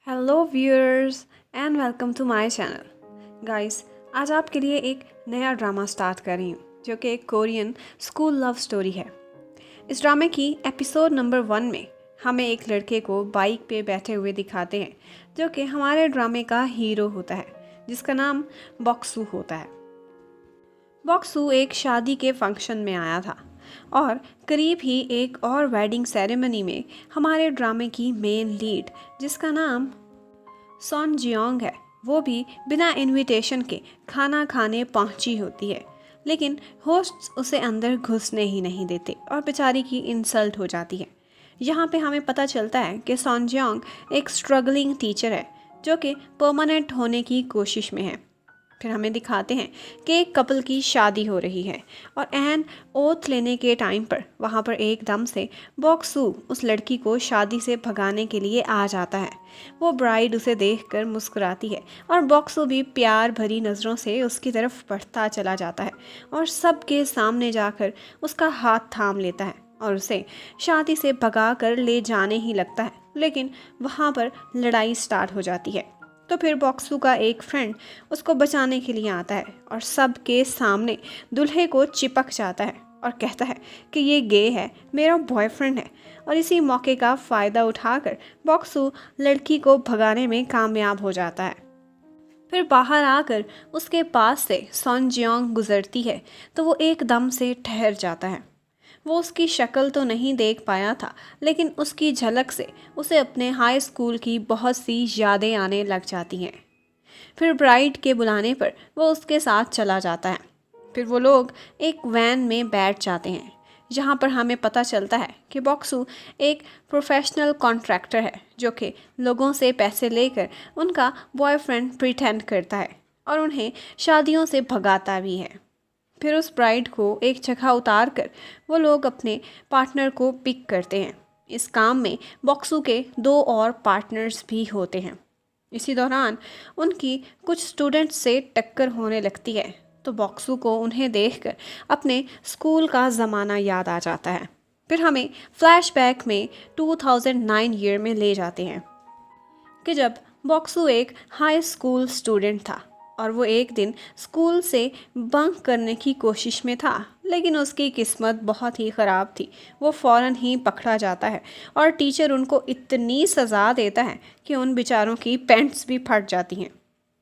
Hello viewers and welcome to my channel guys. आज आपके लिए एक नया ड्रामा स्टार्ट कर रही हूँ जो कि एक कोरियन स्कूल लव स्टोरी है। इस ड्रामे की एपिसोड नंबर 1 में हमें एक लड़के को बाइक पे बैठे हुए दिखाते हैं जो कि हमारे ड्रामे का हीरो होता है, जिसका नाम बॉक्सू होता है। बॉक्सू एक शादी के फंक्शन में आया था और करीब ही एक और वेडिंग सेरेमनी में हमारे ड्रामे की मेन लीड, जिसका नाम सॉन जियोंग है, वो भी बिना इनविटेशन के खाना खाने पहुंची होती है। लेकिन होस्ट्स उसे अंदर घुसने ही नहीं देते और बेचारी की इंसल्ट हो जाती है। यहाँ पे हमें पता चलता है कि सॉन जियोंग एक स्ट्रगलिंग टीचर है जो कि परमानेंट होने की कोशिश में है। फिर हमें दिखाते हैं कि एक कपल की शादी हो रही है और एन ओथ लेने के टाइम पर वहाँ पर एकदम से बॉक्सू उस लड़की को शादी से भगाने के लिए आ जाता है। वो ब्राइड उसे देखकर मुस्कुराती है और बॉक्सू भी प्यार भरी नज़रों से उसकी तरफ बढ़ता चला जाता है और सबके सामने जाकर उसका हाथ थाम लेता है और उसे शादी से भगा कर ले जाने ही लगता है। लेकिन वहाँ पर लड़ाई स्टार्ट हो जाती है। तो फिर बॉक्सू का एक फ्रेंड उसको बचाने के लिए आता है और सबके सामने दूल्हे को चिपक जाता है और कहता है कि ये गे है, मेरा बॉयफ्रेंड है। और इसी मौके का फ़ायदा उठाकर बॉक्सू लड़की को भगाने में कामयाब हो जाता है। फिर बाहर आकर उसके पास से सॉन जियोंग गुजरती है तो वो एकदम से ठहर जाता है। वो उसकी शक्ल तो नहीं देख पाया था, लेकिन उसकी झलक से उसे अपने हाई स्कूल की बहुत सी यादें आने लग जाती हैं। फिर ब्राइड के बुलाने पर वो उसके साथ चला जाता है। फिर वो लोग एक वैन में बैठ जाते हैं जहाँ पर हमें पता चलता है कि बॉक्सू एक प्रोफेशनल कॉन्ट्रैक्टर है जो कि लोगों से पैसे लेकर उनका बॉयफ्रेंड प्रिटेंड करता है और उन्हें शादियों से भगाता भी है। फिर उस ब्राइड को एक जगह उतार कर वो लोग अपने पार्टनर को पिक करते हैं। इस काम में बॉक्सू के 2 और पार्टनर्स भी होते हैं। इसी दौरान उनकी कुछ स्टूडेंट्स से टक्कर होने लगती है तो बॉक्सू को उन्हें देखकर अपने स्कूल का ज़माना याद आ जाता है। फिर हमें फ्लैशबैक में 2009 ईयर में ले जाते हैं कि जब बॉक्सू एक हाई स्कूल स्टूडेंट था और वो एक दिन स्कूल से बंक करने की कोशिश में था, लेकिन उसकी किस्मत बहुत ही ख़राब थी। वो फ़ौरन ही पकड़ा जाता है और टीचर उनको इतनी सज़ा देता है कि उन बेचारों की पैंट्स भी फट जाती हैं।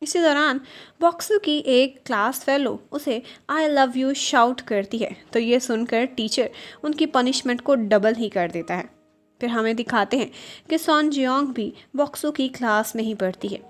इसी दौरान बॉक्सू की एक क्लास फेलो उसे आई लव यू शाउट करती है तो ये सुनकर टीचर उनकी पनिशमेंट को डबल ही कर देता है। फिर हमें दिखाते हैं कि सॉन जियोंग भी बॉक्सू की क्लास में ही पढ़ती है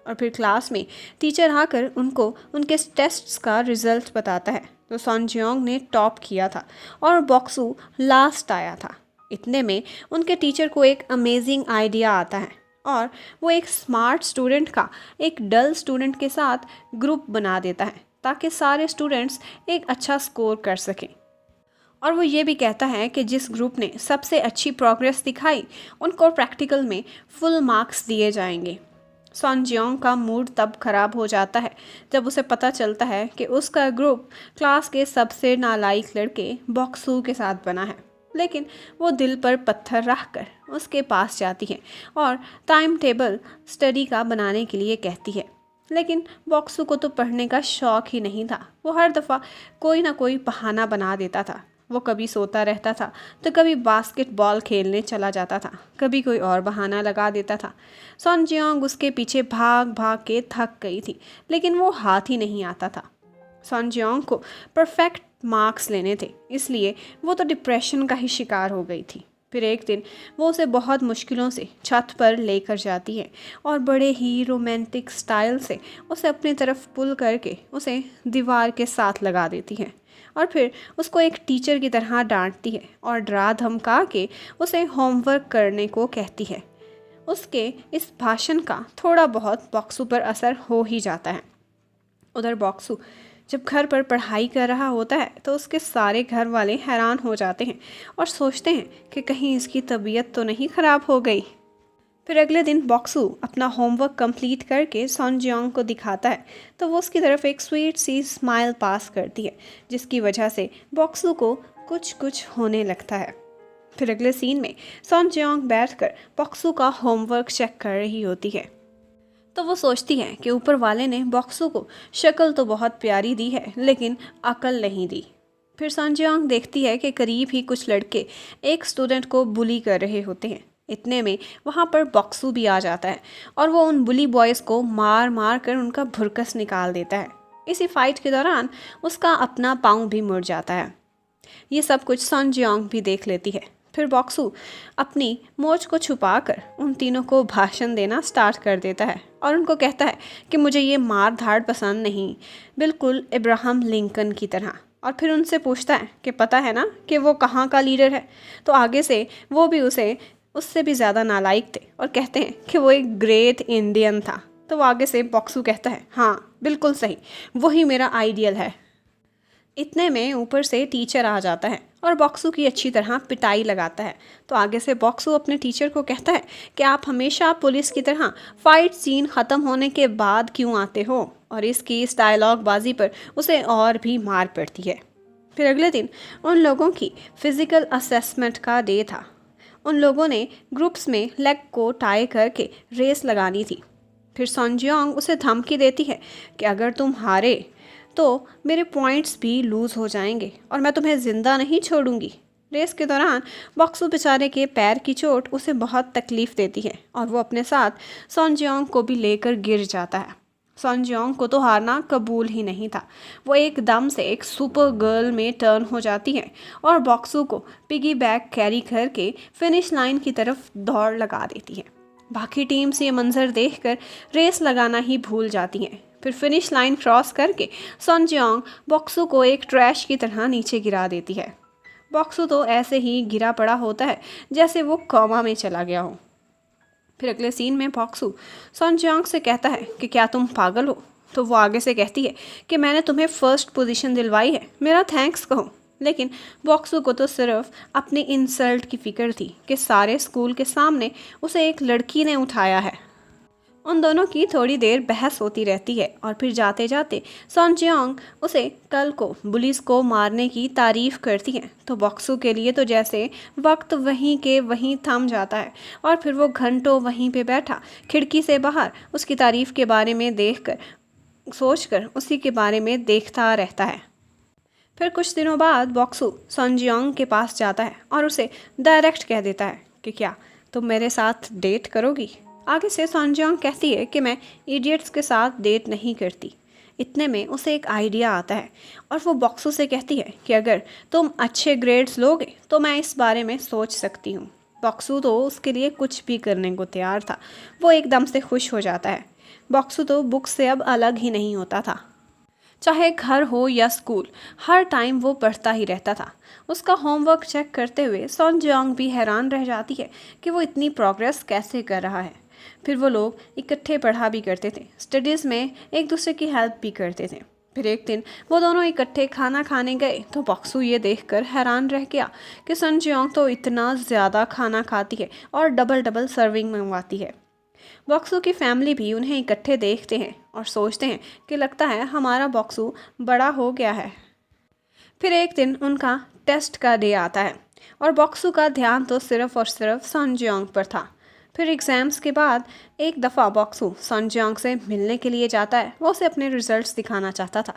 और फिर क्लास में टीचर आकर उनको उनके टेस्ट्स का रिजल्ट बताता है तो सॉन जियोंग ने टॉप किया था और बॉक्सू लास्ट आया था। इतने में उनके टीचर को एक अमेजिंग आइडिया आता है और वो एक स्मार्ट स्टूडेंट का एक डल स्टूडेंट के साथ ग्रुप बना देता है ताकि सारे स्टूडेंट्स एक अच्छा स्कोर कर सकें। और वो ये भी कहता है कि जिस ग्रुप ने सबसे अच्छी प्रोग्रेस दिखाई उनको प्रैक्टिकल में फुल मार्क्स दिए जाएंगे। सॉन जियोंग का मूड तब खराब हो जाता है जब उसे पता चलता है कि उसका ग्रुप क्लास के सबसे नालायक लड़के बॉक्सू के साथ बना है। लेकिन वो दिल पर पत्थर रख कर उसके पास जाती है और टाइम टेबल स्टडी का बनाने के लिए कहती है। लेकिन बॉक्सू को तो पढ़ने का शौक़ ही नहीं था। वो हर दफ़ा कोई ना कोई बहाना बना देता था। वो कभी सोता रहता था तो कभी बास्केटबॉल खेलने चला जाता था, कभी कोई और बहाना लगा देता था। सॉन जियोंग उसके पीछे भाग भाग के थक गई थी, लेकिन वो हाथ ही नहीं आता था। सॉन जियोंग को परफेक्ट मार्क्स लेने थे, इसलिए वो तो डिप्रेशन का ही शिकार हो गई थी। फिर एक दिन वो उसे बहुत मुश्किलों से छत पर लेकर जाती है और बड़े ही रोमांटिक स्टाइल से उसे अपनी तरफ पुल करके उसे दीवार के साथ लगा देती है और फिर उसको एक टीचर की तरह डांटती है और डरा धमका के उसे होमवर्क करने को कहती है। उसके इस भाषण का थोड़ा बहुत बॉक्सू पर असर हो ही जाता है। उधर बॉक्सू जब घर पर पढ़ाई कर रहा होता है तो उसके सारे घर वाले हैरान हो जाते हैं और सोचते हैं कि कहीं इसकी तबीयत तो नहीं ख़राब हो गई। फिर अगले दिन बॉक्सू अपना होमवर्क कंप्लीट करके सॉन जियोंग को दिखाता है तो वो उसकी तरफ एक स्वीट सी स्माइल पास करती है, जिसकी वजह से बॉक्सू को कुछ कुछ होने लगता है। फिर अगले सीन में सन जियोंग बैठकर बॉक्सू का होमवर्क चेक कर रही होती है। तो वो सोचती है कि ऊपर वाले ने बॉक्सू को शक्ल तो बहुत प्यारी दी है लेकिन अकल नहीं दी। फिर सन जियोंग देखती है कि करीब ही कुछ लड़के एक स्टूडेंट को बुली कर रहे होते हैं। इतने में वहाँ पर बॉक्सू भी आ जाता है और वो उन बुली बॉयज़ को मार मार कर उनका भुरकस निकाल देता है। इसी फाइट के दौरान उसका अपना पाँव भी मुड़ जाता है। ये सब कुछ सन जियोंग भी देख लेती है। फिर बॉक्सू अपनी मोच को छुपाकर उन तीनों को भाषण देना स्टार्ट कर देता है और उनको कहता है कि मुझे ये मार धाड़ पसंद नहीं, बिल्कुल इब्राहम लिंकन की तरह। और फिर उनसे पूछता है कि पता है ना कि वो कहाँ का लीडर है। तो आगे से वो भी उससे भी ज़्यादा नालायक थे और कहते हैं कि वो एक ग्रेट इंडियन था। तो वो आगे से बॉक्सू कहता है हाँ बिल्कुल सही, वही मेरा आइडियल है। इतने में ऊपर से टीचर आ जाता है और बॉक्सू की अच्छी तरह पिटाई लगाता है। तो आगे से बॉक्सू अपने टीचर को कहता है कि आप हमेशा पुलिस की तरह फाइट सीन ख़त्म होने के बाद क्यों आते हो, और इसकी इस डायलॉग बाजी पर उसे और भी मार पड़ती है। फिर अगले दिन उन लोगों की फ़िज़िकल असेसमेंट का डे था। उन लोगों ने ग्रुप्स में लेग को टाई करके रेस लगानी थी। फिर सन जियोंग उसे धमकी देती है कि अगर तुम हारे तो मेरे पॉइंट्स भी लूज़ हो जाएंगे और मैं तुम्हें ज़िंदा नहीं छोड़ूंगी। रेस के दौरान बॉक्सू बेचारे के पैर की चोट उसे बहुत तकलीफ़ देती है और वो अपने साथ सन जियोंग को भी लेकर गिर जाता है। सन जियोंग को तो हारना कबूल ही नहीं था। वो एकदम से एक सुपर गर्ल में टर्न हो जाती है और बॉक्सू को पिगी बैग कैरी करके फिनिश लाइन की तरफ दौड़ लगा देती है। बाकी टीम्स ये मंजर देखकर रेस लगाना ही भूल जाती हैं। फिर फिनिश लाइन क्रॉस करके सन जियोंग बॉक्सू को एक ट्रैश की तरह नीचे गिरा देती है। बॉक्सू तो ऐसे ही गिरा पड़ा होता है जैसे वो कोमा में चला गया हो। फिर अगले सीन में बॉक्सू सन जियोंग से कहता है कि क्या तुम पागल हो। तो वो आगे से कहती है कि मैंने तुम्हें फर्स्ट पोजीशन दिलवाई है, मेरा थैंक्स कहो। लेकिन बॉक्सू को तो सिर्फ अपनी इंसल्ट की फिक्र थी कि सारे स्कूल के सामने उसे एक लड़की ने उठाया है। उन दोनों की थोड़ी देर बहस होती रहती है और फिर जाते जाते सन जियोंग उसे कल को पुलिस को मारने की तारीफ़ करती है। तो बॉक्सू के लिए तो जैसे वक्त वहीं के वहीं थम जाता है और फिर वो घंटों वहीं पे बैठा खिड़की से बाहर उसकी तारीफ़ के बारे में सोचकर उसी के बारे में देखता रहता है। फिर कुछ दिनों बाद बॉक्सू सन जियोंग के पास जाता है और उसे डायरेक्ट कह देता है कि क्या तुम मेरे साथ डेट करोगी। आगे से सन जियोंग कहती है कि मैं इडियट्स के साथ डेट नहीं करती। इतने में उसे एक आइडिया आता है और वो बॉक्सू से कहती है कि अगर तुम अच्छे ग्रेड्स लोगे तो मैं इस बारे में सोच सकती हूँ। बॉक्सू तो उसके लिए कुछ भी करने को तैयार था। वो एकदम से खुश हो जाता है। बॉक्सू तो बुक से अब अलग ही नहीं होता था। चाहे घर हो या स्कूल, हर टाइम वो पढ़ता ही रहता था। उसका होमवर्क चेक करते हुए सन जियोंग भी हैरान रह जाती है कि वो इतनी प्रोग्रेस कैसे कर रहा है। फिर वो लोग इकट्ठे पढ़ा भी करते थे, स्टडीज़ में एक दूसरे की हेल्प भी करते थे। फिर एक दिन वो दोनों इकट्ठे खाना खाने गए तो बॉक्सू ये देखकर हैरान रह गया कि सन जियोंग तो इतना ज़्यादा खाना खाती है और डबल डबल सर्विंग मंगवाती है। बॉक्सू की फैमिली भी उन्हें इकट्ठे देखते हैं और सोचते हैं कि लगता है हमारा बॉक्सू बड़ा हो गया है। फिर एक दिन उनका टेस्ट का डे आता है और बॉक्सू का ध्यान तो सिर्फ और सिर्फ सन जियोंग पर था। फिर एग्ज़ाम्स के बाद एक दफ़ा बॉक्सू सन जियोंग से मिलने के लिए जाता है। वो उसे अपने रिजल्ट्स दिखाना चाहता था।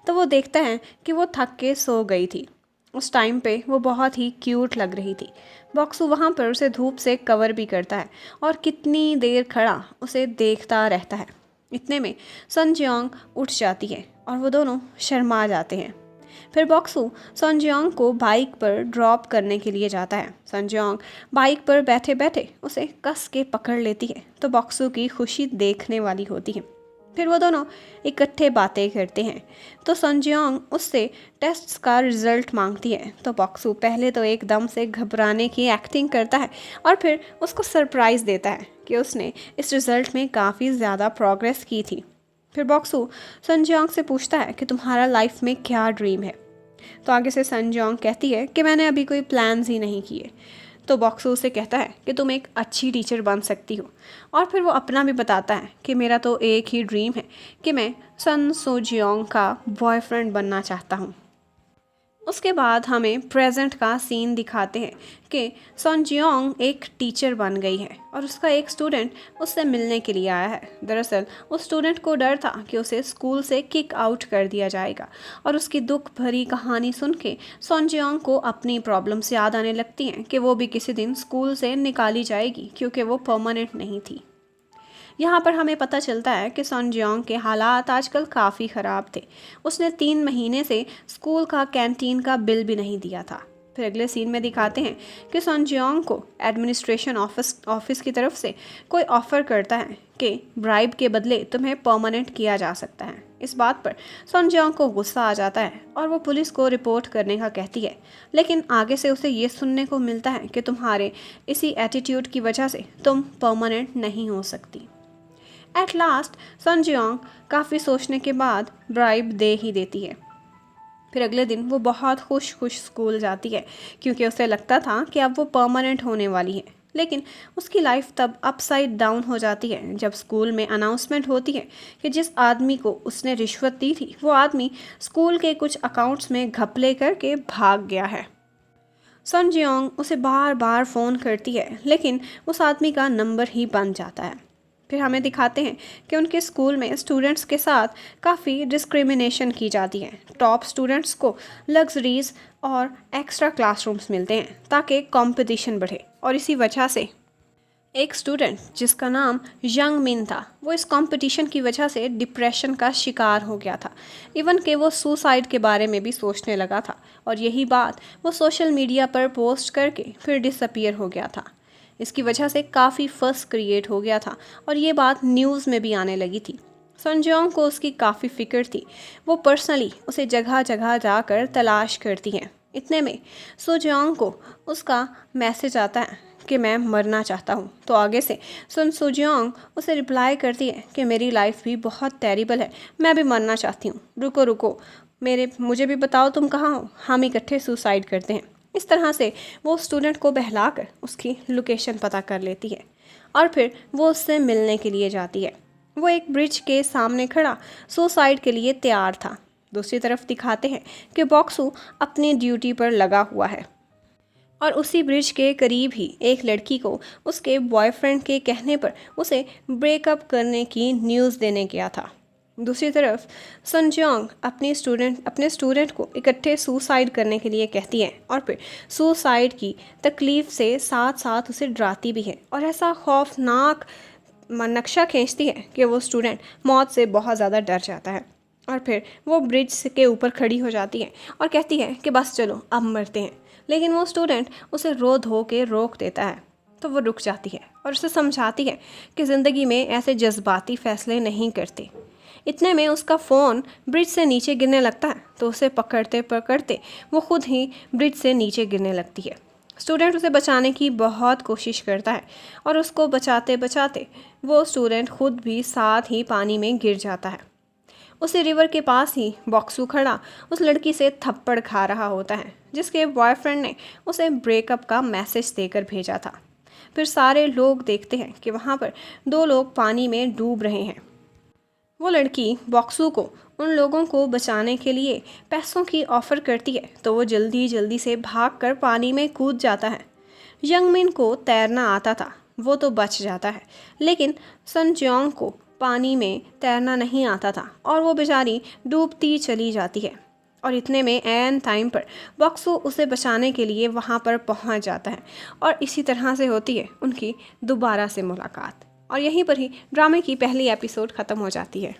तो वो देखता है कि वो थक के सो गई थी। उस टाइम पे वो बहुत ही क्यूट लग रही थी। बॉक्सू वहाँ पर उसे धूप से कवर भी करता है और कितनी देर खड़ा उसे देखता रहता है। इतने में सन जियोंग उठ जाती है और वो दोनों शर्मा जाते हैं। फिर बॉक्सू सन जियोंग को बाइक पर ड्रॉप करने के लिए जाता है। सन जियोंग बाइक पर बैठे बैठे उसे कस के पकड़ लेती है तो बॉक्सू की खुशी देखने वाली होती है। फिर वो दोनों इकट्ठे बातें करते हैं तो सन जियोंग उससे टेस्ट्स का रिज़ल्ट मांगती है। तो बॉक्सू पहले तो एकदम से घबराने की एक्टिंग करता है और फिर उसको सरप्राइज़ देता है कि उसने इस रिज़ल्ट में काफ़ी ज़्यादा प्रोग्रेस की थी। फिर बॉक्सू सन जियोंग से पूछता है कि तुम्हारा लाइफ में क्या ड्रीम है। तो आगे से सन जियोंग कहती है कि मैंने अभी कोई प्लान्स ही नहीं किए। तो बॉक्सू उसे कहता है कि तुम एक अच्छी टीचर बन सकती हो और फिर वो अपना भी बताता है कि मेरा तो एक ही ड्रीम है कि मैं सन सो जियोंग का बॉयफ्रेंड बनना चाहता हूँ। उसके बाद हमें प्रेजेंट का सीन दिखाते हैं कि सन जियोंग एक टीचर बन गई है और उसका एक स्टूडेंट उससे मिलने के लिए आया है। दरअसल उस स्टूडेंट को डर था कि उसे स्कूल से किक आउट कर दिया जाएगा और उसकी दुख भरी कहानी सुन के सन जियोंग को अपनी प्रॉब्लम्स याद आने लगती हैं कि वो भी किसी दिन स्कूल से निकाली जाएगी क्योंकि वो परमानेंट नहीं थी। यहाँ पर हमें पता चलता है कि सन जियोंग के हालात आजकल काफ़ी ख़राब थे। उसने 3 महीने से स्कूल का कैंटीन का बिल भी नहीं दिया था। फिर अगले सीन में दिखाते हैं कि सन जियोंग को एडमिनिस्ट्रेशन ऑफिस की तरफ से कोई ऑफ़र करता है कि ब्राइब के बदले तुम्हें परमानेंट किया जा सकता है। इस बात पर सन जियोंग को गुस्सा आ जाता है और वो पुलिस को रिपोर्ट करने का कहती है, लेकिन आगे से उसे ये सुनने को मिलता है कि तुम्हारे इसी एटीट्यूड की वजह से तुम परमानेंट नहीं हो सकती। एट लास्ट सन जियोंग काफ़ी सोचने के बाद ब्राइब दे ही देती है। फिर अगले दिन वो बहुत खुश स्कूल जाती है क्योंकि उसे लगता था कि अब वो परमानेंट होने वाली है। लेकिन उसकी लाइफ तब अपसाइड डाउन हो जाती है जब स्कूल में अनाउंसमेंट होती है कि जिस आदमी को उसने रिश्वत दी थी वो आदमी स्कूल के कुछ अकाउंट्स में घपले करके भाग गया है। सन जियोंग उसे बार बार फ़ोन करती है लेकिन उस आदमी का नंबर ही बंद जाता है। फिर हमें दिखाते हैं कि उनके स्कूल में स्टूडेंट्स के साथ काफ़ी डिस्क्रिमिनेशन की जाती है। टॉप स्टूडेंट्स को लग्जरीज और एक्स्ट्रा क्लासरूम्स मिलते हैं ताकि कंपटीशन बढ़े और इसी वजह से एक स्टूडेंट जिसका नाम यंग मिन था वो इस कंपटीशन की वजह से डिप्रेशन का शिकार हो गया था। इवन कि वो सुसाइड के बारे में भी सोचने लगा था और यही बात वो सोशल मीडिया पर पोस्ट करके फिर डिसअपीयर हो गया था। इसकी वजह से काफ़ी फस क्रिएट हो गया था और ये बात न्यूज़ में भी आने लगी थी। सन जियोंग को उसकी काफ़ी फिक्र थी। वो पर्सनली उसे जगह जगह जाकर तलाश करती हैं। इतने में सो जियोंग को उसका मैसेज आता है कि मैं मरना चाहता हूँ। तो आगे से सो जियोंग उसे रिप्लाई करती है कि मेरी लाइफ भी बहुत टेरिबल है, मैं भी मरना चाहती हूँ, रुको रुको मुझे भी बताओ तुम कहाँ हो, हम इकट्ठे सुसाइड करते हैं। इस तरह से वो स्टूडेंट को बहलाकर उसकी लोकेशन पता कर लेती है और फिर वो उससे मिलने के लिए जाती है। वो एक ब्रिज के सामने खड़ा सुसाइड के लिए तैयार था। दूसरी तरफ दिखाते हैं कि बॉक्सू अपनी ड्यूटी पर लगा हुआ है और उसी ब्रिज के करीब ही एक लड़की को उसके बॉयफ्रेंड के कहने पर उसे ब्रेकअप करने की न्यूज़ देने गया था। दूसरी तरफ सन जियोंग अपने स्टूडेंट को इकट्ठे सुसाइड करने के लिए कहती है और फिर सुसाइड की तकलीफ़ से साथ साथ उसे डराती भी है और ऐसा खौफनाक नक्शा खींचती है कि वो स्टूडेंट मौत से बहुत ज़्यादा डर जाता है और फिर वो ब्रिज के ऊपर खड़ी हो जाती है और कहती है कि बस चलो अब मरते हैं। लेकिन वो स्टूडेंट उसे रो धो के रोक देता है तो वो रुक जाती है और उसे समझाती है कि ज़िंदगी में ऐसे जज्बाती फ़ैसले नहीं करते। इतने में उसका फ़ोन ब्रिज से नीचे गिरने लगता है तो उसे पकड़ते पकड़ते वो खुद ही ब्रिज से नीचे गिरने लगती है। स्टूडेंट उसे बचाने की बहुत कोशिश करता है और उसको बचाते बचाते वो स्टूडेंट खुद भी साथ ही पानी में गिर जाता है। उसी रिवर के पास ही बॉक्सू खड़ा उस लड़की से थप्पड़ खा रहा होता है जिसके बॉयफ्रेंड ने उसे ब्रेकअप का मैसेज देकर भेजा था। फिर सारे लोग देखते हैं कि वहाँ पर 2 लोग पानी में डूब रहे हैं। वो लड़की बॉक्सू को उन लोगों को बचाने के लिए पैसों की ऑफ़र करती है तो वो जल्दी जल्दी से भागकर पानी में कूद जाता है। यंग मिन को तैरना आता था, वो तो बच जाता है, लेकिन सन जियोंग को पानी में तैरना नहीं आता था और वो बेचारी डूबती चली जाती है। और इतने में ऐन टाइम पर बॉक्सू उसे बचाने के लिए वहाँ पर पहुँच जाता है और इसी तरह से होती है उनकी दोबारा से मुलाकात। और यहीं पर ही ड्रामे की पहली एपिसोड ख़त्म हो जाती है।